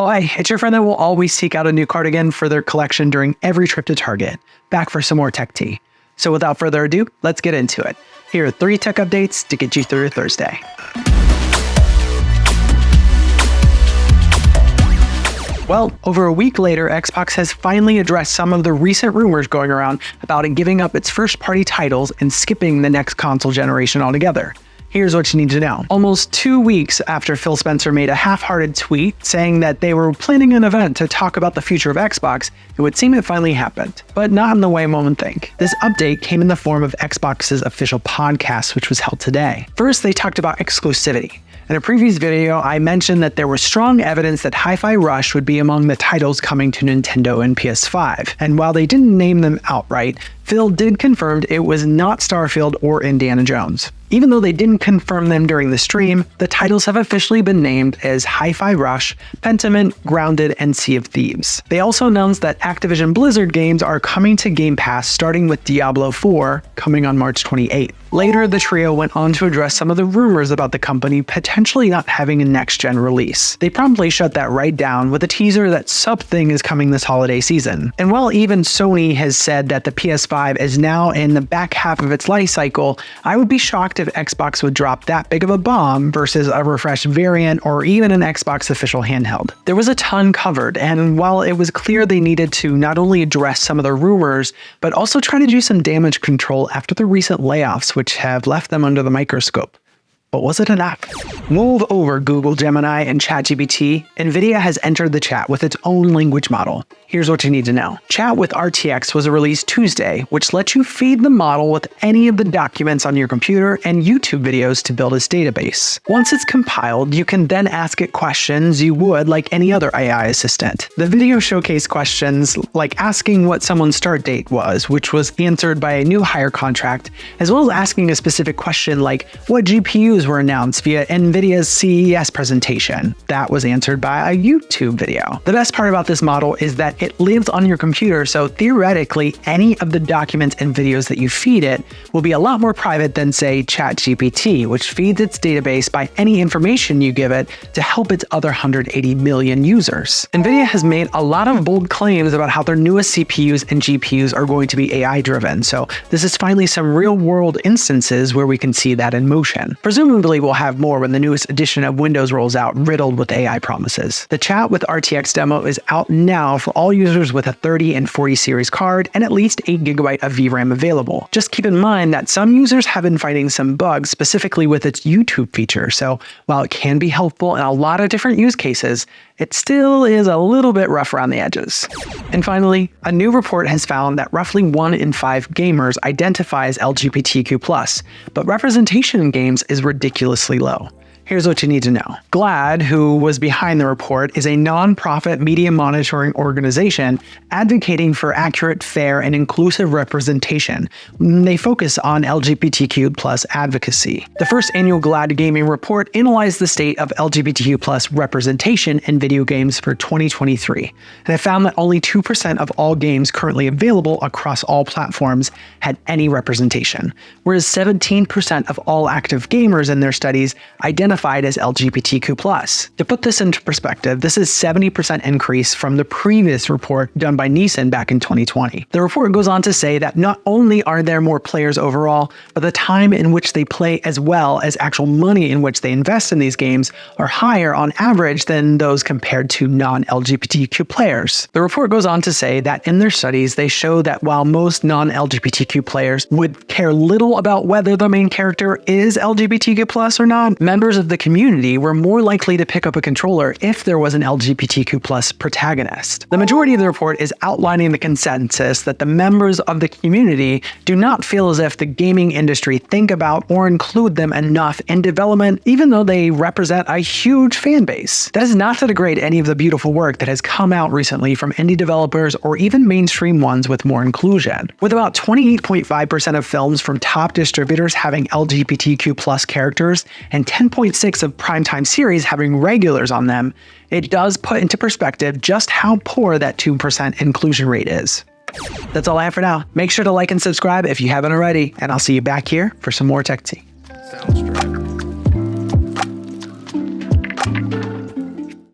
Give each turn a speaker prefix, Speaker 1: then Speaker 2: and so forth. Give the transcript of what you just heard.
Speaker 1: Oh, hey, it's your friend that will always seek out a new cardigan for their collection during every trip to Target. Back for some more tech tea. So without further ado, let's get into it. Here are 3 tech updates to get you through your Thursday. Well, over a week later, Xbox has finally addressed some of the recent rumors going around about it giving up its first-party titles and skipping the next console generation altogether. Here's what you need to know. Almost 2 weeks after Phil Spencer made a half-hearted tweet saying that they were planning an event to talk about the future of Xbox, it would seem it finally happened. But not in the way one would think. This update came in the form of Xbox's official podcast, which was held today. First, they talked about exclusivity. In a previous video, I mentioned that there was strong evidence that Hi-Fi Rush would be among the titles coming to Nintendo and PS5. And while they didn't name them outright, Phil did confirm it was not Starfield or Indiana Jones. Even though they didn't confirm them during the stream, the titles have officially been named as Hi-Fi Rush, Pentiment, Grounded, and Sea of Thieves. They also announced that Activision Blizzard games are coming to Game Pass, starting with Diablo 4, coming on March 28th. Later, the trio went on to address some of the rumors about the company potentially not having a next-gen release. They promptly shut that right down with a teaser that something is coming this holiday season. And while even Sony has said that the PS5 is now in the back half of its life cycle, I would be shocked if Xbox would drop that big of a bomb versus a refreshed variant or even an Xbox official handheld. There was a ton covered, and while it was clear they needed to not only address some of the rumors, but also try to do some damage control after the recent layoffs, which have left them under the microscope. But was it enough? Move over Google Gemini and ChatGPT. NVIDIA has entered the chat with its own language model. Here's what you need to know. Chat with RTX was released Tuesday, which lets you feed the model with any of the documents on your computer and YouTube videos to build its database. Once it's compiled, you can then ask it questions you would like any other AI assistant. The video showcased questions like asking what someone's start date was, which was answered by a new hire contract, as well as asking a specific question like what GPUs were announced via NVIDIA's CES presentation. That was answered by a YouTube video. The best part about this model is that it lives on your computer, so theoretically, any of the documents and videos that you feed it will be a lot more private than, say, ChatGPT, which feeds its database by any information you give it to help its other 180 million users. NVIDIA has made a lot of bold claims about how their newest CPUs and GPUs are going to be AI-driven, so this is finally some real-world instances where we can see that in motion. Presumably, we'll have more when the newest edition of Windows rolls out, riddled with AI promises. The Chat with RTX demo is out now for all users with a 30 and 40 series card and at least 8GB of VRAM available. Just keep in mind that some users have been finding some bugs specifically with its YouTube feature, so while it can be helpful in a lot of different use cases, it still is a little bit rough around the edges. And finally, a new report has found that roughly 1 in 5 gamers identify as LGBTQ+, but representation in games is ridiculously low. Here's what you need to know. GLAAD, who was behind the report, is a non-profit media monitoring organization advocating for accurate, fair, and inclusive representation. They focus on LGBTQ+ advocacy. The first annual GLAAD gaming report analyzed the state of LGBTQ+ representation in video games for 2023, and it found that only 2% of all games currently available across all platforms had any representation, whereas 17% of all active gamers in their studies identified as LGBTQ+. To put this into perspective, this is 70% increase from the previous report done by Neeson back in 2020. The report goes on to say that not only are there more players overall, but the time in which they play as well as actual money in which they invest in these games are higher on average than those compared to non-LGBTQ players. The report goes on to say that in their studies, they show that while most non-LGBTQ players would care little about whether the main character is LGBTQ+ or not, members of the community were more likely to pick up a controller if there was an LGBTQ+ protagonist. The majority of the report is outlining the consensus that the members of the community do not feel as if the gaming industry think about or include them enough in development, even though they represent a huge fan base. That is not to degrade any of the beautiful work that has come out recently from indie developers or even mainstream ones with more inclusion. With about 28.5% of films from top distributors having LGBTQ+ characters and 10.6% of primetime series having regulars on them, it does put into perspective just how poor that 2% inclusion rate is. That's all I have for now. Make sure to like and subscribe if you haven't already, and I'll see you back here for some more tech tea.